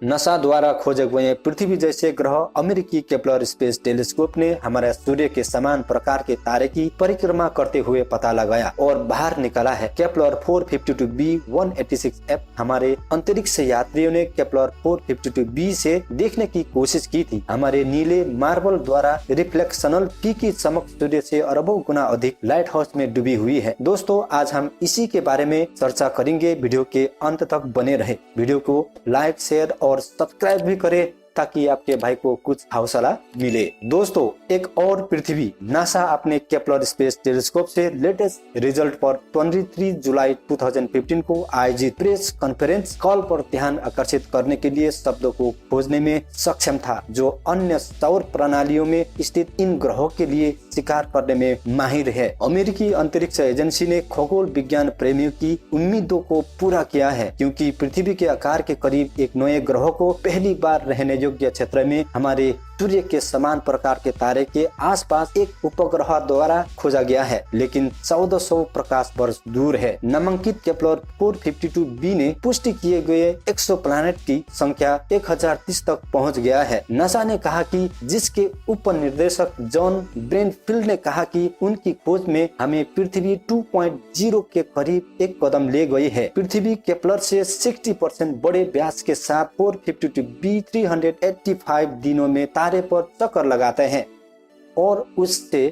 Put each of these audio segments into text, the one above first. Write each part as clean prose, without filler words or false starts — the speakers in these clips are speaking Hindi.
नासा द्वारा खोजे गए पृथ्वी जैसे ग्रह अमेरिकी केपलर स्पेस टेलीस्कोप ने हमारे सूर्य के समान प्रकार के तारे की परिक्रमा करते हुए पता लगाया और बाहर निकाला है। केपलर 452b 186f हमारे अंतरिक्ष यात्रियों ने केपलर 452b से देखने की कोशिश की थी। हमारे नीले मार्बल द्वारा रिफ्लेक्शनल पी की चमक सूर्य से अरबों गुना अधिक लाइट हाउस में डूबी हुई है। दोस्तों, आज हम इसी के बारे में चर्चा करेंगे। वीडियो के अंत तक बने रहे। वीडियो को लाइक, शेयर और सब्सक्राइब भी करें ताकि आपके भाई को कुछ हौसला मिले। दोस्तों, एक और पृथ्वी। नासा अपने केपलर स्पेस टेलीस्कोप से लेटेस्ट रिजल्ट पर 23 जुलाई 2015 को आयोजित प्रेस कॉन्फ्रेंस कॉल पर ध्यान आकर्षित करने के लिए शब्दों को खोजने में सक्षम था, जो अन्य सौर प्रणालियों में स्थित इन ग्रहों के लिए शिकार करने में माहिर है। अमेरिकी अंतरिक्ष एजेंसी ने खगोल विज्ञान प्रेमियों की उम्मीदों को पूरा किया है, क्योंकि पृथ्वी के आकार के करीब एक नए ग्रह को पहली बार रहने योग्य क्षेत्र में हमारे सूर्य के समान प्रकार के तारे के आसपास एक उपग्रह द्वारा खोजा गया है, लेकिन 1400 प्रकाश वर्ष दूर है। नामांकित केपलर 452b ने पुष्टि किए गए एक्सोप्लैनेट की संख्या 1030 तक पहुंच गया है। नासा ने कहा कि जिसके उप निर्देशक जॉन ब्रेनफील्ड ने कहा कि उनकी खोज में हमें पृथ्वी 2.0 के करीब एक कदम ले गई है। पृथ्वी केपलर से 60% बड़े व्यास के साथ 452b 385 दिनों में तारे पर चक्कर लगाते हैं और उससे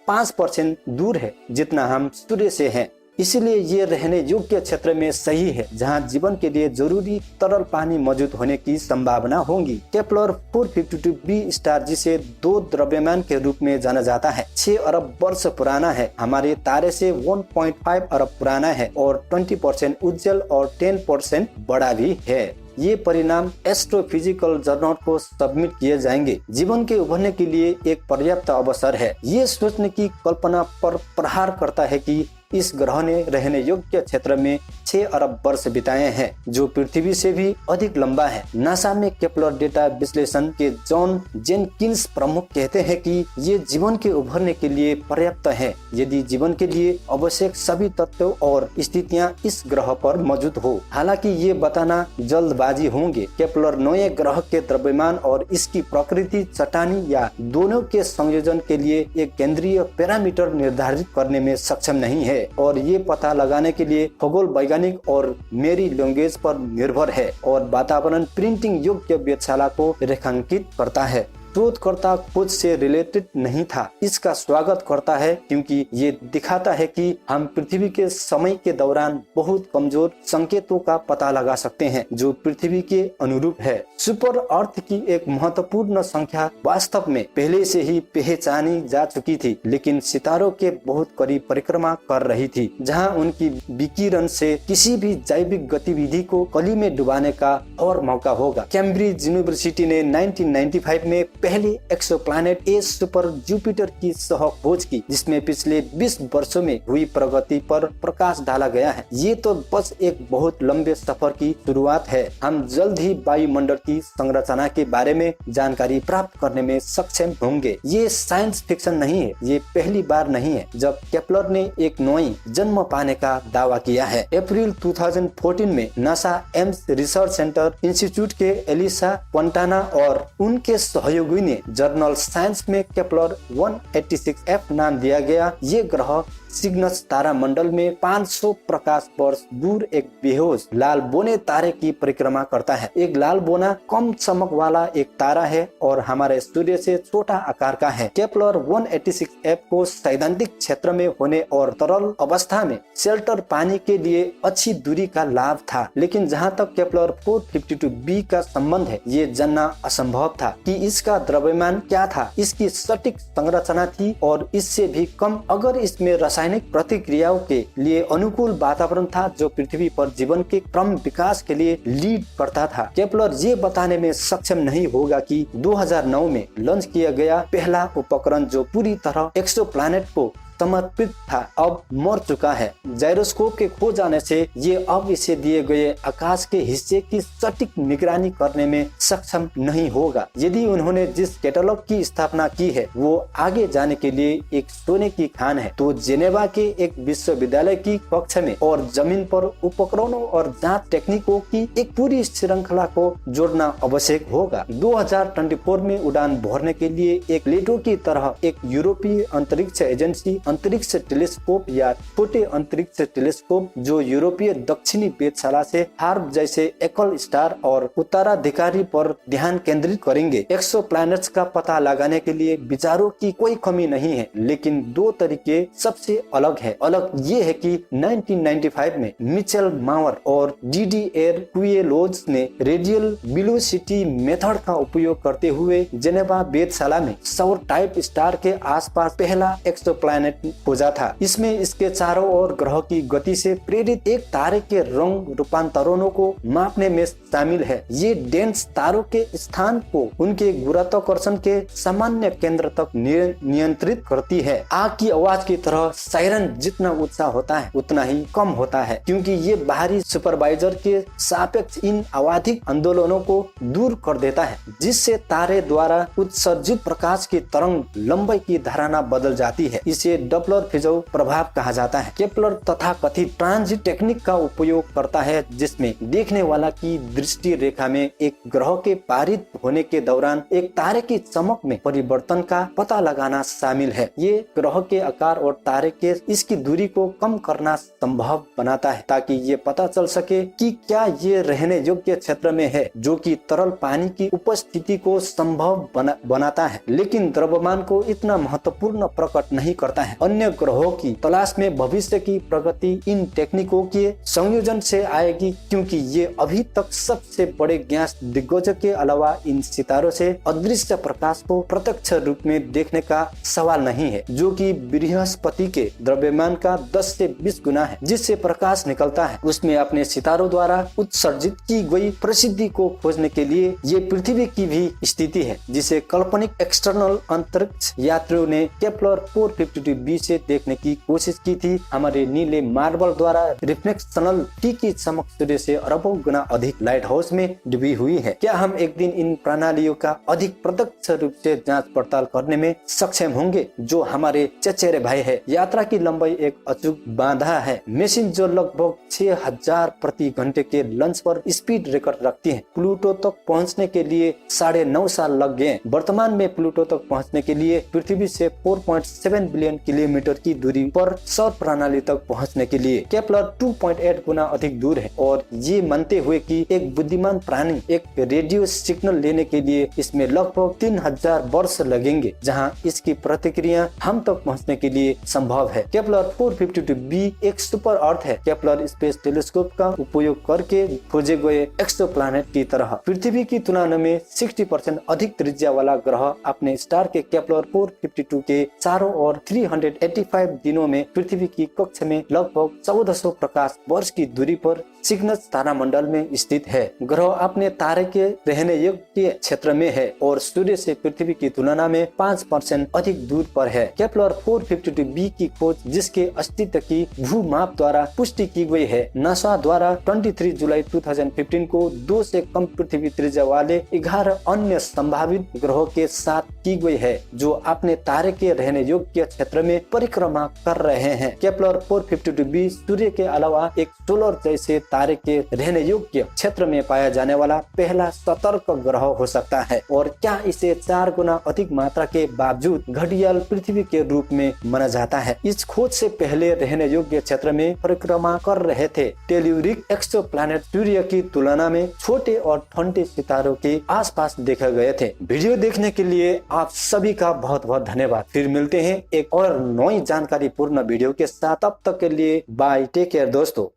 5% दूर है जितना हम सूर्य से हैं। इसलिए ये रहने योग्य क्षेत्र में सही है, जहां जीवन के लिए जरूरी तरल पानी मौजूद होने की संभावना होगी। केपलर 452b स्टार, जिसे दो द्रव्यमान के रूप में जाना जाता है, 6 अरब वर्ष पुराना है, हमारे तारे से 1.5 अरब पुराना है और 20% उज्जवल और 10% बड़ा भी है। ये परिणाम एस्ट्रोफिजिकल जर्नल को सबमिट किए जाएंगे। जीवन के उभरने के लिए एक पर्याप्त अवसर है। ये सोचने की कल्पना पर प्रहार करता है कि इस ग्रह ने रहने योग्य क्षेत्र में 6 अरब वर्ष बिताए हैं, जो पृथ्वी से भी अधिक लंबा है। नासा में केपलर डेटा विश्लेषण के जॉन जेनकिंस प्रमुख कहते हैं कि ये जीवन के उभरने के लिए पर्याप्त है, यदि जीवन के लिए आवश्यक सभी तत्व और स्थितियां इस ग्रह पर मौजूद हो। हालांकि ये बताना जल्दबाजी होंगे। केपलर नए ग्रह के द्रव्यमान और इसकी प्रकृति, चट्टानी या दोनों के संयोजन के लिए एक केंद्रीय पैरामीटर निर्धारित करने में सक्षम नहीं है और ये पता लगाने के लिए खगोल वैज्ञानिक और मेरी लैंग्वेज पर निर्भर है और वातावरण प्रिंटिंग योग्य वेधशाला को रेखांकित करता है। शोधकर्ता खोज से रिलेटेड नहीं था, इसका स्वागत करता है, क्योंकि ये दिखाता है कि हम पृथ्वी के समय के दौरान बहुत कमजोर संकेतों का पता लगा सकते हैं जो पृथ्वी के अनुरूप है। सुपर अर्थ की एक महत्वपूर्ण संख्या वास्तव में पहले से ही पहचानी जा चुकी थी, लेकिन सितारों के बहुत करीब परिक्रमा कर रही थी, जहां उनकी विकिरण से किसी भी जैविक गतिविधि को कली में डुबाने का और मौका होगा। कैम्ब्रिज यूनिवर्सिटी ने 1995 में पहले एक्सोप्लैनेट ए सुपर जुपिटर की सह खोज की, जिसमें पिछले 20 वर्षों में हुई प्रगति पर प्रकाश डाला गया है। ये तो बस एक बहुत लंबे सफर की शुरुआत है। हम जल्द ही वायुमंडल की संरचना के बारे में जानकारी प्राप्त करने में सक्षम होंगे। ये साइंस फिक्शन नहीं है। ये पहली बार नहीं है जब केपलर ने एक नई जन्म पाने का दावा किया है। अप्रैल 2014 में NASA Ames research centre institute के एलिसा क्वांटाना और उनके सहयोगी ने जर्नल साइंस में केपलर 186f नाम दिया गया। ये ग्रह सिग्नस तारा मंडल में 500 प्रकाश वर्ष दूर एक बेहोश लाल बोने तारे की परिक्रमा करता है। एक लाल बोना कम चमक वाला एक तारा है और हमारे सूर्य से छोटा आकार का है। केपलर 186f को सैद्धांतिक क्षेत्र में होने और तरल अवस्था में शेल्टर पानी के लिए अच्छी दूरी का लाभ था, लेकिन जहां तक केपलर 452b का संबंध है, ये जानना असंभव था कि इसका द्रव्यमान क्या था, इसकी सटीक संरचना थी और इससे भी कम अगर इसमें रासायनिक प्रतिक्रियाओं के लिए अनुकूल वातावरण था, जो पृथ्वी पर जीवन के क्रम विकास के लिए लीड करता था। केपलर ये बताने में सक्षम नहीं होगा कि 2009 में लॉन्च किया गया पहला उपकरण, जो पूरी तरह एक्सोप्लैनेट को समर्पित था, अब मर चुका है। जायरोस्कोप के खो जाने से ये अब इसे दिए गए आकाश के हिस्से की सटीक निगरानी करने में सक्षम नहीं होगा। यदि उन्होंने जिस कैटलॉग की स्थापना की है वो आगे जाने के लिए एक सोने की खान है, तो जेनेवा के एक विश्वविद्यालय की कक्षा में और जमीन पर उपकरणों और जांच टेक्निकों की एक पूरी श्रृंखला को जोड़ना आवश्यक होगा। 2024 में उड़ान भरने के लिए एक लेटो की तरह एक यूरोपीय अंतरिक्ष एजेंसी अंतरिक्ष टेलीस्कोप या छोटे अंतरिक्ष टेलीस्कोप जो यूरोपीय दक्षिणी वेधशाला से हार्प जैसे एकल स्टार और उत्तराधिकारी पर ध्यान केंद्रित करेंगे। एक्सोप्लैनेट्स का पता लगाने के लिए विचारों की कोई कमी नहीं है, लेकिन दो तरीके सबसे अलग है। अलग ये है कि 1995 में मिचेल मावर और डीडीएर क्विएलोज ने रेडियल वेलोसिटी मेथड का उपयोग करते हुए जेनेवा वेधशाला में सौर टाइप स्टार के आसपास पहला एक्सोप्लैनेट खोजा था। इसमें इसके चारों ओर ग्रह की गति से प्रेरित एक तारे के रंग रूपांतरणों को मापने में शामिल है। ये डेंस तारों के स्थान को उनके गुरुत्वाकर्षण के सामान्य केंद्र तक नियंत्रित करती है। आग की आवाज की तरह सायरन जितना ऊंचा होता है उतना ही कम होता है, क्योंकि ये बाहरी सुपरवाइजर के सापेक्ष इन आवधिक आंदोलनों को दूर कर देता है, जिससे तारे द्वारा उत्सर्जित प्रकाश की तरंग लंबाई की धारणा बदल जाती है। इसे डॉपलर फिजो प्रभाव कहा जाता है। केपलर तथाकथित ट्रांजिट टेक्निक का उपयोग करता है, जिसमें देखने वाला की दृष्टि रेखा में एक ग्रह के पारित होने के दौरान एक तारे की चमक में परिवर्तन का पता लगाना शामिल है। ये ग्रह के आकार और तारे के इसकी दूरी को कम करना संभव बनाता है, ताकि ये पता चल सके कि क्या ये रहने योग्य क्षेत्र में है, जो कि तरल पानी की उपस्थिति को संभव बनाता है, लेकिन द्रव्यमान को इतना महत्वपूर्ण प्रकट नहीं करता है। अन्य ग्रहों की तलाश में भविष्य की प्रगति इन टेक्निकों के संयोजन से आएगी, क्योंकि ये अभी तक सबसे बड़े ज्ञात दिग्गजों के अलावा इन सितारों से अदृश्य प्रकाश को प्रत्यक्ष रूप में देखने का सवाल नहीं है, जो कि बृहस्पति के द्रव्यमान का 10 से 20 गुना है। जिससे प्रकाश निकलता है उसमें अपने सितारों द्वारा उत्सर्जित की गई प्रसिद्धि को खोजने के लिए ये पृथ्वी की भी स्थिति है, जिसे काल्पनिक एक्सटर्नल अंतरिक्ष यात्रियों ने केपलर 452b से देखने की कोशिश की थी। हमारे नीले मार्बल द्वारा रिफ्लेक्शनल टी की चमक सूर्य से अरबों गुना अधिक लाइट हाउस में डूबी हुई है। क्या हम एक दिन इन प्रणालियों का अधिक प्रत्यक्ष रूप से जांच पड़ताल करने में सक्षम होंगे, जो हमारे चचेरे भाई है। यात्रा की लंबाई एक अचूक बाधा है। मशीन जो लगभग 6000 प्रति घंटे के लंच पर स्पीड रिकॉर्ड रखती है, प्लूटो तक पहुंचने के लिए 9.5 साल लग गए। वर्तमान में प्लूटो तक पहुंचने के लिए पृथ्वी से 4.7 बिलियन किलोमीटर की दूरी पर सौर प्रणाली तक पहुंचने के लिए केपलर 2.8 गुना अधिक दूर है। और ये मानते हुए कि एक बुद्धिमान प्राणी एक रेडियो सिग्नल लेने के लिए इसमें लगभग 3000 वर्ष लगेंगे, जहां इसकी प्रतिक्रिया हम तक पहुंचने के लिए संभव है। केपलर 452b एक सुपर अर्थ है। केपलर स्पेस टेलीस्कोप का उपयोग करके खोजे गए एक्सोप्लैनेट की तरह पृथ्वी की तुलना में 60% अधिक त्रिज्या वाला ग्रह अपने स्टार के केपलर 452 के चारों ओर 385 दिनों में पृथ्वी की कक्षा में लगभग 1400 प्रकाश वर्ष की दूरी पर सिग्नस तारामंडल में स्थित है। ग्रह अपने तारे के रहने योग्य क्षेत्र में है और सूर्य से पृथ्वी की तुलना में 5% अधिक दूर पर है। केपलर 452b की खोज, जिसके अस्तित्व की भूमाप द्वारा पुष्टि की गई है, नासा द्वारा 23 जुलाई 2015 को 2 से कम पृथ्वी त्रिज्या वाले 11 अन्य संभावित ग्रहों के साथ की गई है, जो अपने तारे के रहने योग्य क्षेत्र में परिक्रमा कर रहे हैं। केपलर 452b सूर्य के अलावा एक सोलर जैसे तारे के रहने योग्य क्षेत्र में पाया जाने वाला पहला सतर्क ग्रह हो सकता है। और क्या इसे 4 गुना अधिक मात्रा के बावजूद घड़ियाल पृथ्वी के रूप में माना जाता है। इस खोज से पहले रहने योग्य क्षेत्र में परिक्रमा कर रहे थे टेल्यूरिक एक्सोप्लैनेट सूर्य की तुलना में छोटे और ठंडे सितारों के आसपास देखे गए थे। वीडियो देखने के लिए आप सभी का बहुत बहुत धन्यवाद। फिर मिलते हैं एक और नई जानकारी पूर्ण वीडियो के साथ। तब तक के लिए बाय, टेक केयर दोस्तों।